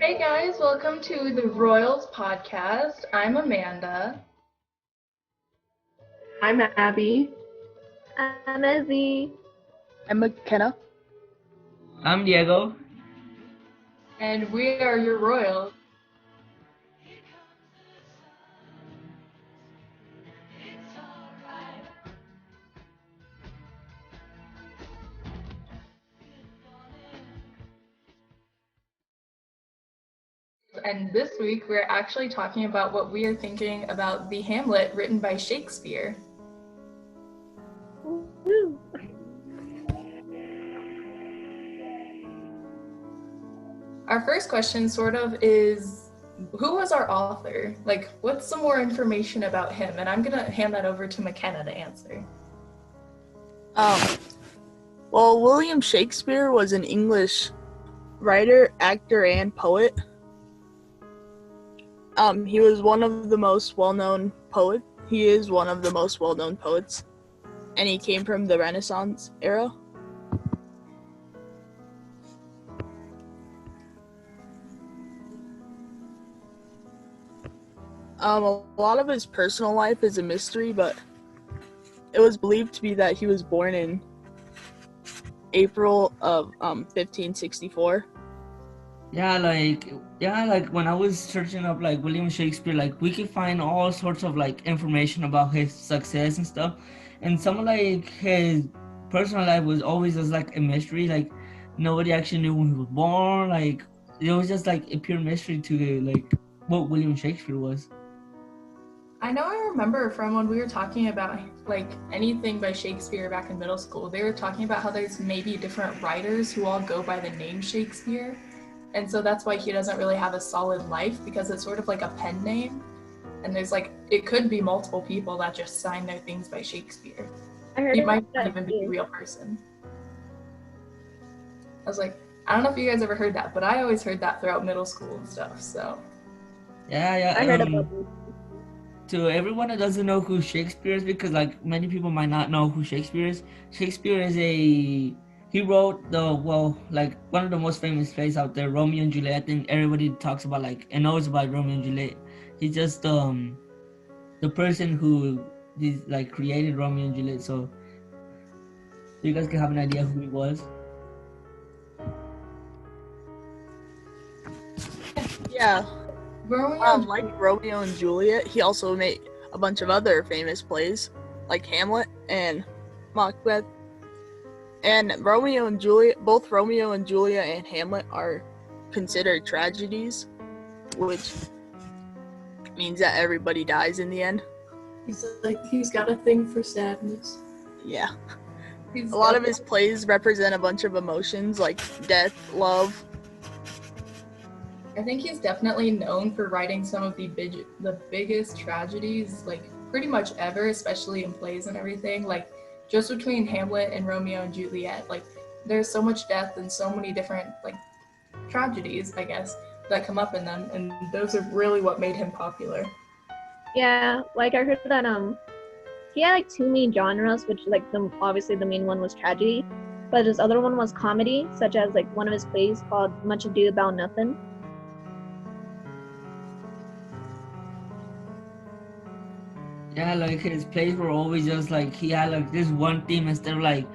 Hey guys, welcome to the Royals podcast. I'm Amanda. I'm Abby. I'm Izzy. I'm McKenna. I'm Diego. And we are your Royals. And this week we're actually talking about what we are thinking about the Hamlet written by Shakespeare. Woo. Our first question sort of is, who was our author? Like, what's some more information about him? And I'm going to hand that over to McKenna to answer. Well, William Shakespeare was an English writer, actor, and poet. He was one of the most well-known poets. He is one of the most well-known poets, and he came from the Renaissance era. A lot of his personal life is a mystery, but it was believed to be that he was born in April of 1564. Yeah, like when I was searching up like William Shakespeare, like we could find all sorts of like information about his success and stuff. And some of like his personal life was always just like a mystery. Like nobody actually knew when he was born. Like it was just like a pure mystery to like what William Shakespeare was. I know I remember from when we were talking about like anything by Shakespeare back in middle school, they were talking about how there's maybe different writers who all go by the name Shakespeare. And so that's why he doesn't really have a solid life, because it's sort of like a pen name. And there's like, it could be multiple people that just sign their things by Shakespeare. I heard He about might not that even be a too. real person. I was like, I don't know if you guys ever heard that, but I always heard that throughout middle school and stuff, so. Yeah. I heard about this. To everyone that doesn't know who Shakespeare is, because like many people might not know who Shakespeare is. Shakespeare is he wrote like one of the most famous plays out there, Romeo and Juliet. I think everybody talks about like and knows about Romeo and Juliet. He's just the person who like created Romeo and Juliet, so you guys can have an idea who he was. Yeah, Romeo, like Romeo and Juliet, he also made a bunch of other famous plays, like Hamlet and Macbeth. And both Romeo and Juliet and Hamlet are considered tragedies, which means that everybody dies in the end. He's got a thing for sadness. Yeah. he's A lot of his plays represent a bunch of emotions like death, love. I think he's definitely known for writing some of the biggest tragedies, like pretty much ever, especially in plays and everything. Like just between Hamlet and Romeo and Juliet, like there's so much death and so many different like tragedies, I guess, that come up in them, and those are really what made him popular. Yeah, like I heard that he had like two main genres, which like obviously the main one was tragedy, but his other one was comedy, such as like one of his plays called Much Ado About Nothing. Yeah, like his plays were always just like he had like this one theme instead of like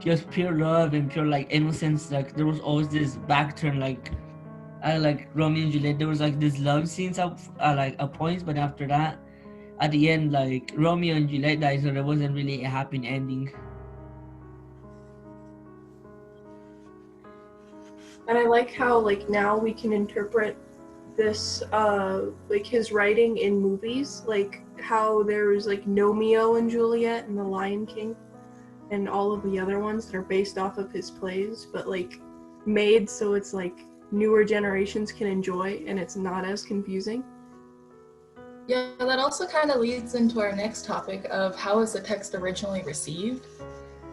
just pure love and pure like innocence. Like there was always this back turn, like Romeo and Juliet. There was like this love scenes up like at points, but after that, at the end, like Romeo and Juliet died, so there wasn't really a happy ending. And I like how like now we can interpret this like his writing in movies, like how there's like Romeo and Juliet and The Lion King and all of the other ones that are based off of his plays, but like made so it's like newer generations can enjoy and it's not as confusing. Yeah, that also kind of leads into our next topic of how was the text originally received.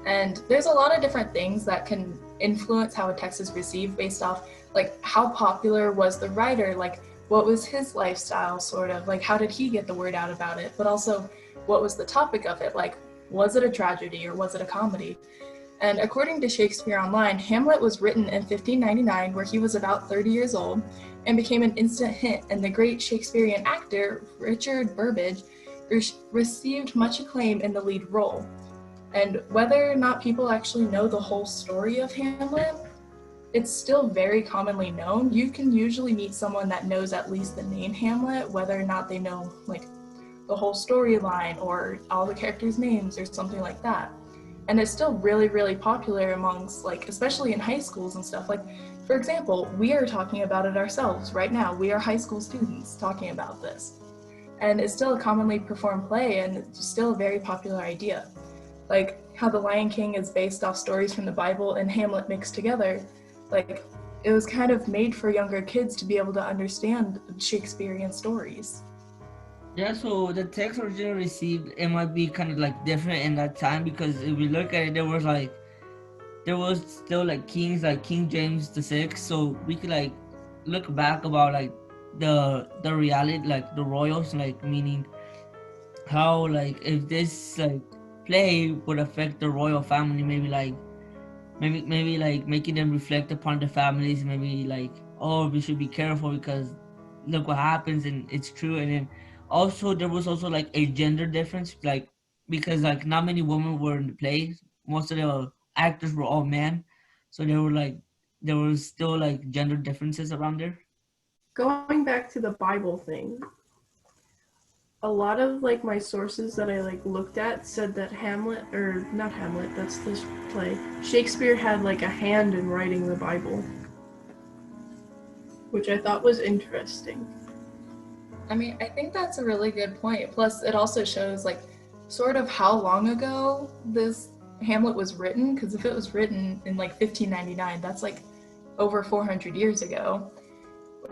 And there's a lot of different things that can influence how a text is received based off like how popular was the writer, like what was his lifestyle, sort of like how did he get the word out about it, but also what was the topic of it, like was it a tragedy or was it a comedy? And according to Shakespeare Online, Hamlet was written in 1599, where he was about 30 years old, and became an instant hit, and the great Shakespearean actor Richard Burbage received much acclaim in the lead role. And whether or not people actually know the whole story of Hamlet, it's still very commonly known. You can usually meet someone that knows at least the name Hamlet, whether or not they know like the whole storyline or all the characters' names or something like that. And it's still really, really popular amongst, like, especially in high schools and stuff. Like, for example, we are talking about it ourselves right now. We are high school students talking about this. And it's still a commonly performed play, and it's still a very popular idea. Like how The Lion King is based off stories from the Bible and Hamlet mixed together. Like, it was kind of made for younger kids to be able to understand Shakespearean stories. Yeah, so the text originally received, it might be kind of like different in that time, because if we look at it, there was still like kings like King James VI, so we could like look back about like the reality, like the royals, like meaning how like if this like play would affect the royal family, maybe like making them reflect upon the families, maybe like, oh, we should be careful because look what happens, and it's true. And then also there was also like a gender difference, like because like not many women were in the play, most of the actors were all men, so there was still like gender differences around there. Going back to the Bible thing, a lot of like my sources that I like looked at said that Hamlet, or not Hamlet, that's this play, Shakespeare had like a hand in writing the Bible, which I thought was interesting. I mean, I think that's a really good point. Plus, it also shows like sort of how long ago this Hamlet was written, because if it was written in like 1599, that's like over 400 years ago,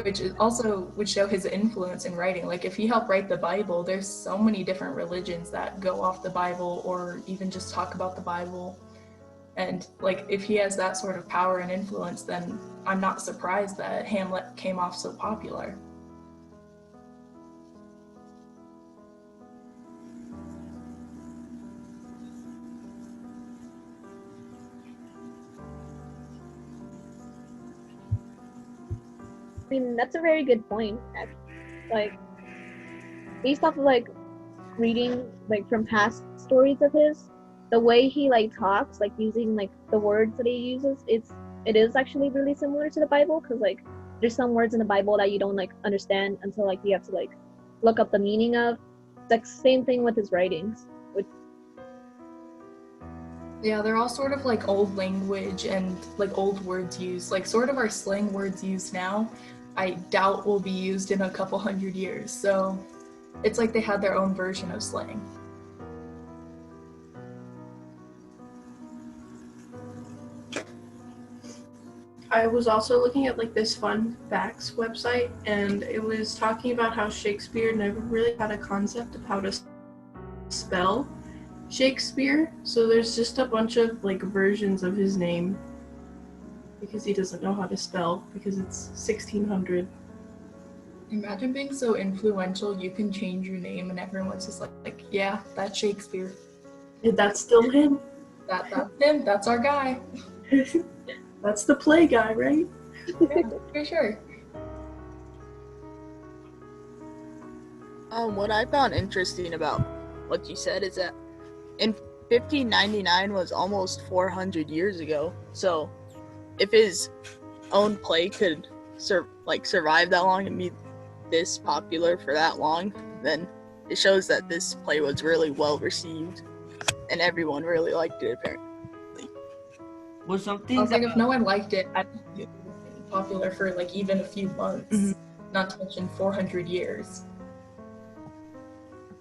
which is also would show his influence in writing. Like if he helped write the Bible, there's so many different religions that go off the Bible or even just talk about the Bible. And like if he has that sort of power and influence, then I'm not surprised that Hamlet came off so popular. I mean, that's a very good point, actually. Like, based off of, like, reading, like, from past stories of his, the way he, like, talks, like, using, like, the words that he uses, it is actually really similar to the Bible, because, like, there's some words in the Bible that you don't, like, understand until, like, you have to, like, look up the meaning of. It's, like, same thing with his writings. Yeah, they're all sort of like old language and like old words used, like sort of our slang words used now, I doubt will be used in a couple hundred years. So it's like they had their own version of slang. I was also looking at like this fun facts website, and it was talking about how Shakespeare never really had a concept of how to spell Shakespeare, so there's just a bunch of like versions of his name because he doesn't know how to spell because it's 1600. Imagine being so influential you can change your name and everyone's just like yeah, that's Shakespeare. That's still him. That's him, that's our guy. That's the play guy, right? Yeah, for sure. What I found interesting about what you said is that in 1599 was almost 400 years ago. So if his own play could survive that long and be this popular for that long, then it shows that this play was really well received and everyone really liked it apparently. Was something I was like, if no one liked it, I'd be popular for like even a few months, not to mention 400 years.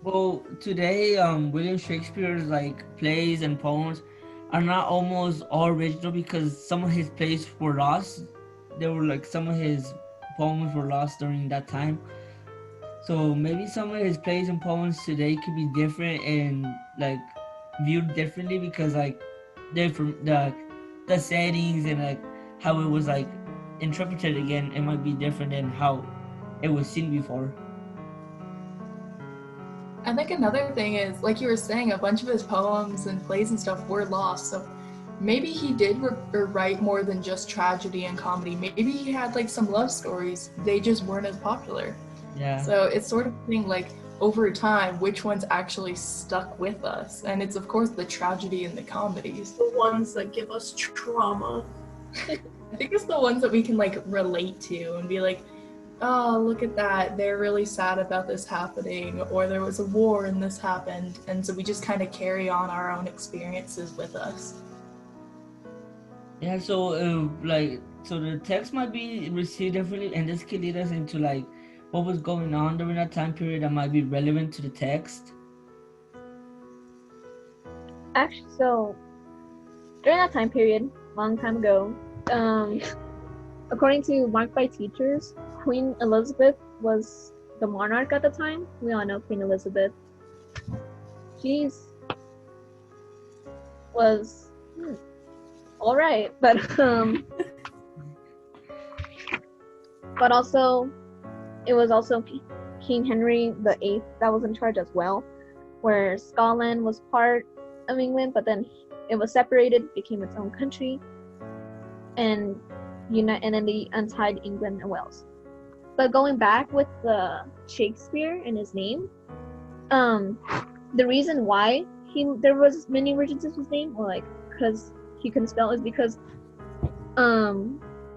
Well, today, William Shakespeare's like plays and poems are not almost all original because some of his plays were lost. Some of his poems were lost during that time. So maybe some of his plays and poems today could be different and like viewed differently because like they're from the settings and like how it was like interpreted again. It might be different than how it was seen before. I think another thing is, like you were saying, a bunch of his poems and plays and stuff were lost. So maybe he did write more than just tragedy and comedy. Maybe he had like some love stories. They just weren't as popular. Yeah. So it's sort of thing like over time, which ones actually stuck with us? And it's of course the tragedy and the comedies. The ones that give us trauma. I think it's the ones that we can like relate to and be like, oh, look at that. They're really sad about this happening, or there was a war and this happened. And so we just kind of carry on our own experiences with us. Yeah, so so the text might be received differently, and this could lead us into like what was going on during that time period that might be relevant to the text. Actually, so during that time period, long time ago, according to Marked by Teachers, Queen Elizabeth was the monarch at the time. We all know Queen Elizabeth. She was all right, but also it was also King Henry VIII that was in charge as well, where Scotland was part of England, but then it was separated, became its own country, and then they untied England and Wales. But going back with the Shakespeare and his name, the reason why there was many versions of his name, or like because he couldn't spell, is because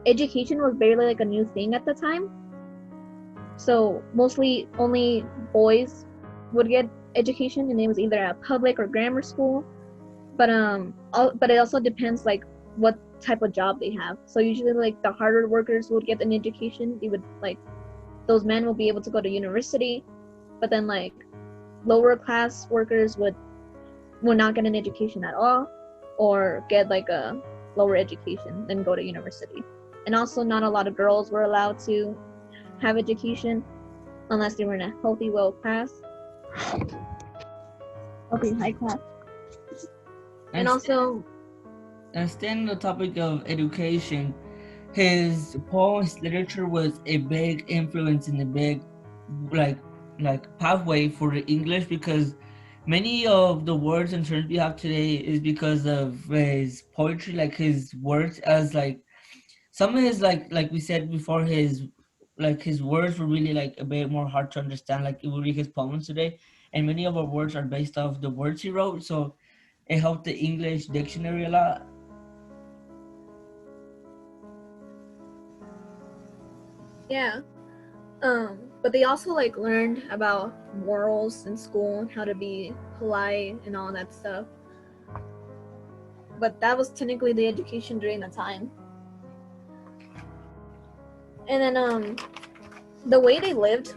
education was barely like a new thing at the time. So mostly only boys would get education, and it was either a public or grammar school. But it also depends like what type of job they have. So usually like the harder workers would get an education. They would like those men will be able to go to university, but then like lower class workers would not get an education at all, or get like a lower education than go to university. And also not a lot of girls were allowed to have education unless they were in a healthy high class. And also, and staying on the topic of education, his poems literature was a big influence in the big like pathway for the English, because many of the words and terms we have today is because of his poetry, like his words, as like some of his like we said before, his words were really like a bit more hard to understand. Like if we read his poems today, and many of our words are based off the words he wrote, so it helped the English dictionary a lot. Yeah. But they also like learned about morals in school and how to be polite and all that stuff. But that was technically the education during the time. And then the way they lived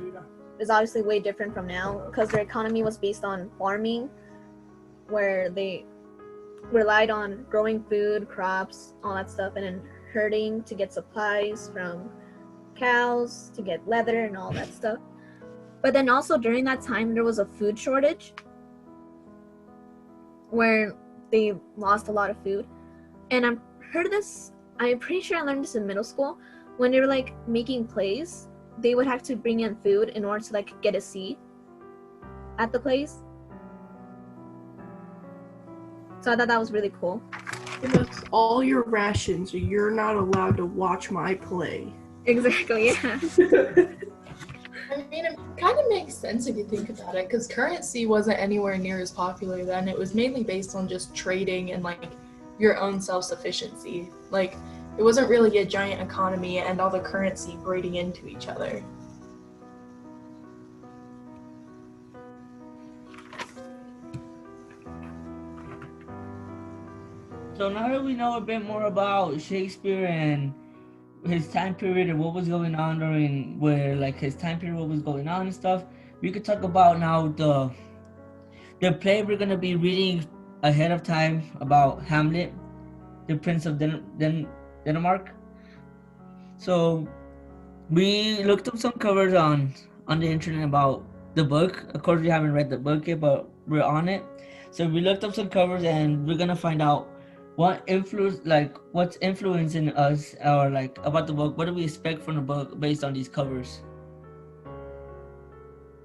is obviously way different from now, because their economy was based on farming, where they relied on growing food, crops, all that stuff, and then herding to get supplies from cows, to get leather and all that stuff. But then also during that time there was a food shortage where they lost a lot of food. And I'm pretty sure I learned this in middle school. When they were like making plays, they would have to bring in food in order to like get a seat at the plays. So I thought that was really cool. And that's all your rations, or you're not allowed to watch my play. Exactly, yeah. I mean, it kind of makes sense if you think about it, because currency wasn't anywhere near as popular then. It was mainly based on just trading and like your own self-sufficiency. Like it wasn't really a giant economy and all the currency braiding into each other. So now that we know a bit more about Shakespeare and his time period and what was going on during his time period, what was going on and stuff, we could talk about now the play we're gonna be reading ahead of time about Hamlet, the Prince of Denmark. So we looked up some covers on the internet about the book. Of course, we haven't read the book yet, but we're on it. So we looked up some covers, and we're gonna find out what's influencing us, or like about the book. What do we expect from the book based on these covers?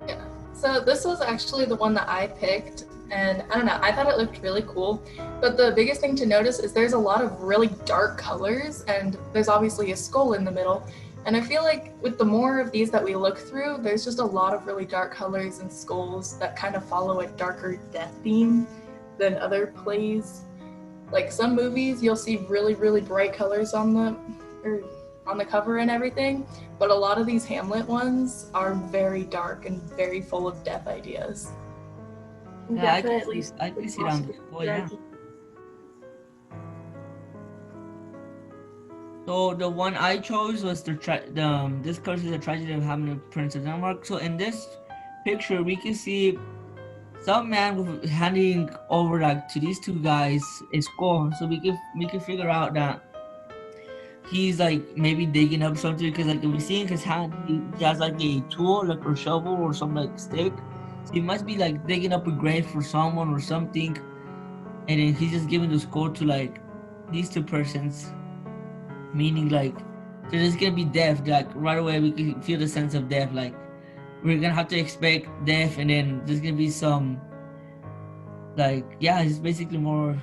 Yeah. So this was actually the one that I picked And I don't know, I thought it looked really cool. But the biggest thing to notice is there's a lot of really dark colors, and there's obviously a skull in the middle. And I feel like with the more of these that we look through, there's just a lot of really dark colors and skulls that kind of follow a darker death theme than other plays. Like some movies, you'll see really, really bright colors on the cover and everything, but a lot of these Hamlet ones are very dark and very full of death ideas. Yeah, Definitely. I can see it on. Oh yeah. So the one I chose was this curse is a tragedy of Hamlet, Prince of Denmark. So in this picture, we can see some man handing over like to these two guys a skull. So we can figure out that he's like maybe digging up something, because like if we see in his hand, he has like a tool, like a shovel or some like stick. So he must be like digging up a grave for someone or something, and then he's just giving the skull to like these two persons, meaning like there's gonna be death. Like right away we can feel the sense of death. Like we're gonna have to expect death, and then there's gonna be some like it's basically more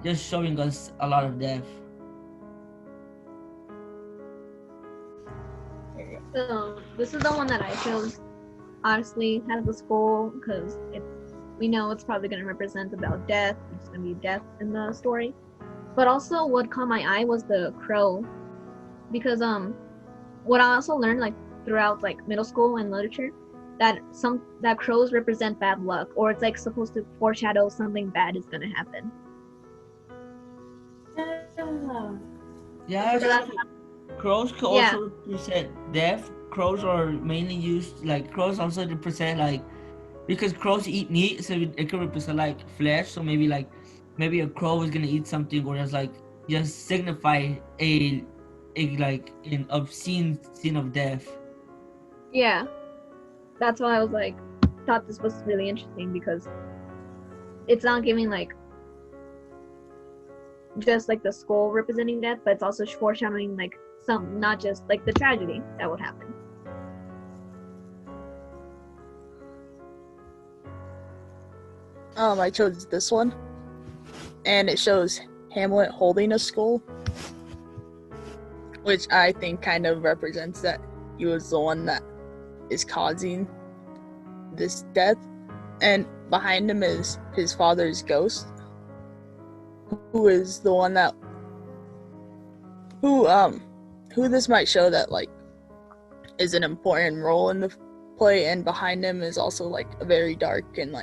just showing us a lot of death. So this is the one that I chose. Obviously has the skull because we know it's probably going to represent about death. It's going to be death in the story. But also what caught my eye was the crow, because what I also learned like throughout like middle school and literature, that crows represent bad luck, or it's like supposed to foreshadow something bad is going to happen. Yeah, So crows can also represent death. Crows are mainly used, like crows also represent like, because crows eat meat, so it can represent like flesh. So maybe a crow is gonna eat something, or just signify a like an obscene scene of death. Yeah, that's why I was like, thought this was really interesting, because it's not giving like just like the skull representing death, but it's also foreshadowing like some, not just like the tragedy that would happen. I chose this one, and it shows Hamlet holding a skull, which I think kind of represents that he was the one that is causing this death, and behind him is his father's ghost, who is the one that who this might show that like is an important role in the play, and behind him is also like a very dark and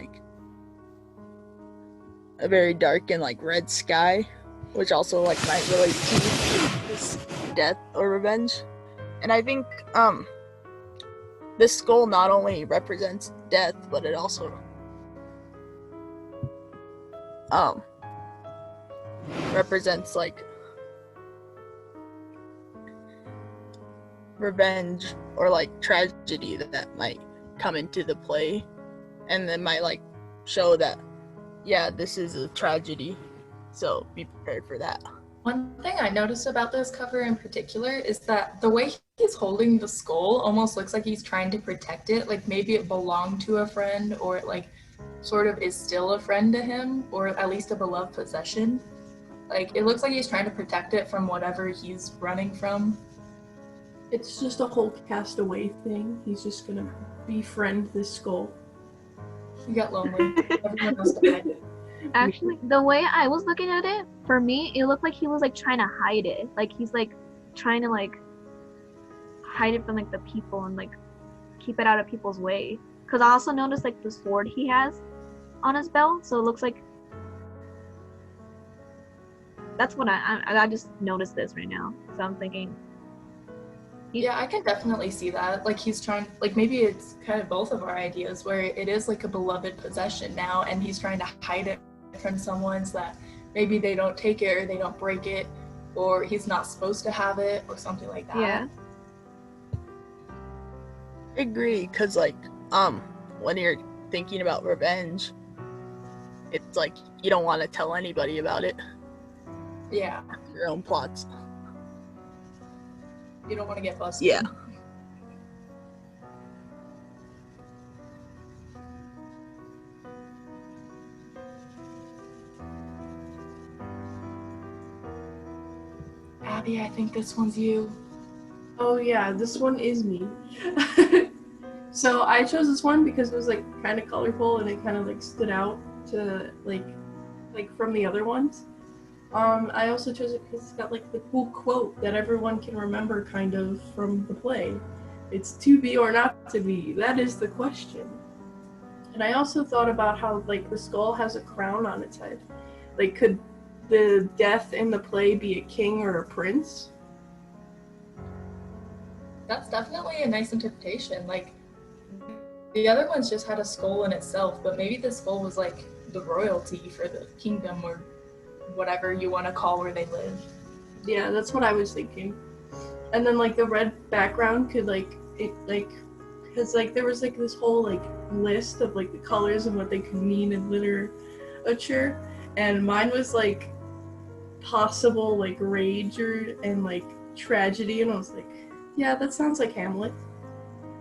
red sky, which also like might relate to this death or revenge. And I think this skull not only represents death, but it also represents like revenge or like tragedy that might come into the play, and then might like show that this is a tragedy, so be prepared for that. One thing I noticed about this cover in particular is that the way he's holding the skull almost looks like he's trying to protect it, like maybe it belonged to a friend, or it like sort of is still a friend to him, or at least a beloved possession. Like it looks like he's trying to protect it from whatever he's running from. It's just a whole castaway thing. He's just gonna befriend this skull. He got lonely. Everyone else died. Actually, the way I was looking at it, for me, it looked like he was like trying to hide it. Like he's like trying to like hide it from like the people and like keep it out of people's way. Because I also noticed like the sword he has on his belt, so it looks like that's what I just noticed this right now. So I'm thinking. Yeah, I can definitely see that. Like he's trying, like maybe it's kind of both of our ideas, where it is like a beloved possession now, and he's trying to hide it from someone so that maybe they don't take it or they don't break it, or he's not supposed to have it or something like that. Yeah. I agree, because like when you're thinking about revenge, it's like you don't want to tell anybody about it. Yeah. Your own plots. You don't want to get busted. Yeah. Abby, I think this one's you. Oh yeah, this one is me. So I chose this one because it was like kind of colorful and it kind of like stood out to like from the other ones. I also chose it because it's got like the cool quote that everyone can remember kind of from the play. It's to be or not to be. That is the question. And I also thought about how like the skull has a crown on its head. Like could the death in the play be a king or a prince? That's definitely a nice interpretation. Like, the other ones just had a skull in itself, but maybe the skull was like the royalty for the kingdom or whatever you want to call where they live. Yeah, that's what I was thinking. And then like the red background could because like there was like this whole like list of like the colors and what they could mean in literature, and mine was like possible like rage and like tragedy, and I was like, yeah, that sounds like Hamlet.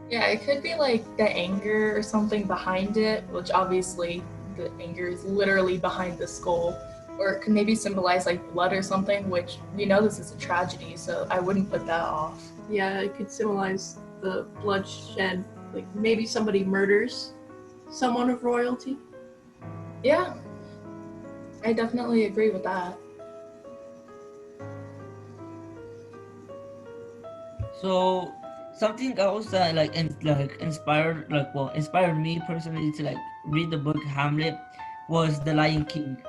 Yeah, it could be like the anger or something behind it, which obviously the anger is literally behind the skull. Or it could maybe symbolize like blood or something, which we know this is a tragedy, so I wouldn't put that off. Yeah, it could symbolize the bloodshed, like maybe somebody murders someone of royalty. Yeah, I definitely agree with that. So something else that inspired me personally to like read the book Hamlet was The Lion King.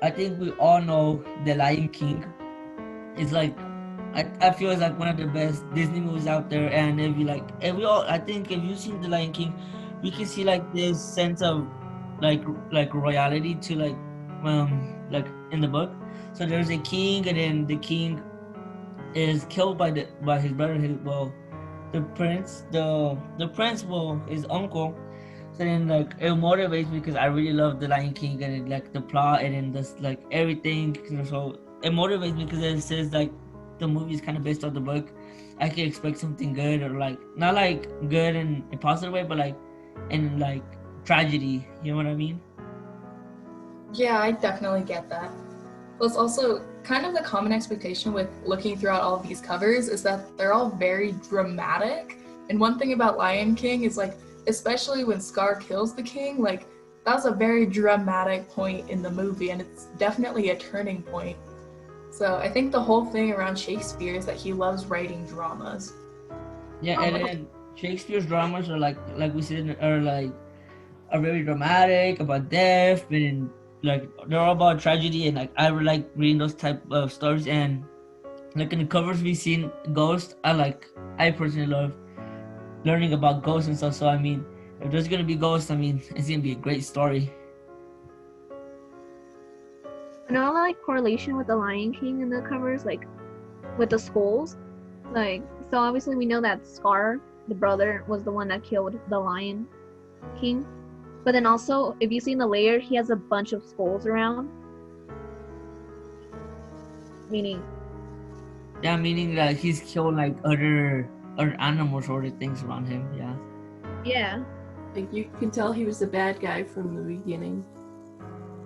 I think we all know The Lion King. It's like I feel it's like one of the best Disney movies out there, and I think if you've seen The Lion King, we can see like this sense of like royalty to like in the book. So there's a king, and then the king is killed by his brother, the prince, his uncle. So then like it motivates me because I really love The Lion King and like the plot and then just like everything. So it motivates me because it says like the movie is kind of based on the book. I can expect something good, or like not like good in a positive way, but like in like tragedy. You know what I mean? Yeah, I definitely get that. Plus also kind of the common expectation with looking throughout all of these covers is that they're all very dramatic. And one thing about Lion King is like, especially when Scar kills the king, like that's a very dramatic point in the movie, and it's definitely a turning point. So I think the whole thing around Shakespeare is that he loves writing dramas. Yeah, and then Shakespeare's dramas are like we said are very dramatic about death, and like they're all about tragedy, and like I really like reading those type of stories. And like in the covers we've seen ghosts. I personally love learning about ghosts and stuff. So I mean, if there's gonna be ghosts, I mean, it's gonna be a great story. Another like correlation with the Lion King in the covers, like with the skulls, like so obviously we know that Scar, the brother, was the one that killed the Lion King, but then also if you see in the layer, he has a bunch of skulls around, meaning that he's killed like other animals or other things around him. Yeah. Like you can tell he was the bad guy from the beginning.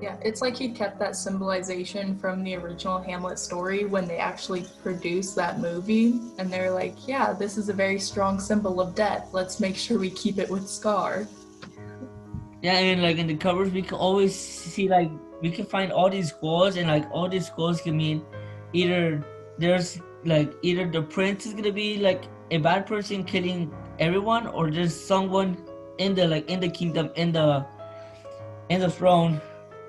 Yeah, it's like he kept that symbolization from the original Hamlet story when they actually produced that movie, and they're like, yeah, this is a very strong symbol of death. Let's make sure we keep it with Scar. Yeah, and like in the covers we can always see like we can find all these skulls, and like all these skulls can mean either the prince is gonna be like a bad person killing everyone, or there's someone in the kingdom, in the throne,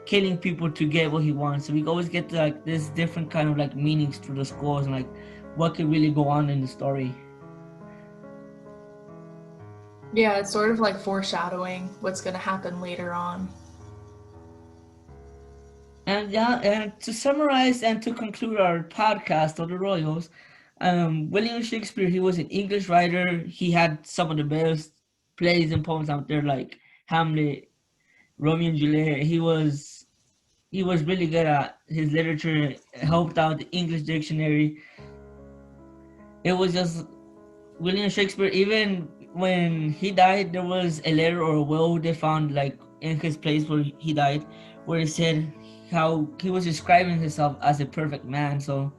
killing people to get what he wants. So we always get like this different kind of like meanings to the skulls, and like what could really go on in the story. Yeah, it's sort of like foreshadowing what's going to happen later on. And to summarize and to conclude our podcast of the Royals, William Shakespeare, he was an English writer. He had some of the best plays and poems out there, like Hamlet, Romeo and Juliet. He was really good at his literature. Helped out the English dictionary. It was just William Shakespeare. Even when he died, there was a letter or a will they found like in his place where he died, where he said how he was describing himself as a perfect man. So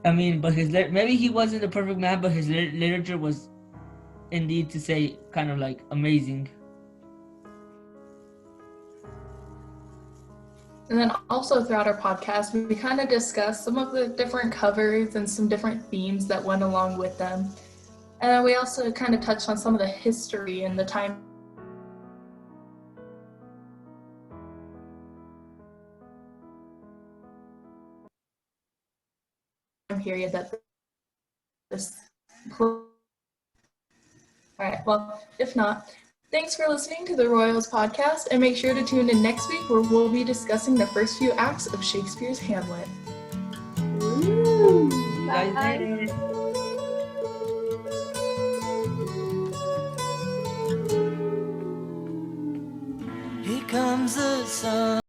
I mean, but maybe he wasn't the perfect man, but his literature was indeed, to say, kind of like amazing. And then also throughout our podcast, we kind of discussed some of the different covers and some different themes that went along with them. And then we also kind of touched on some of the history and the time period that this. All right, well, if not, thanks for listening to the Royals podcast, and make sure to tune in next week where we'll be discussing the first few acts of Shakespeare's Hamlet. See you guys Bye. later. Here comes the sun.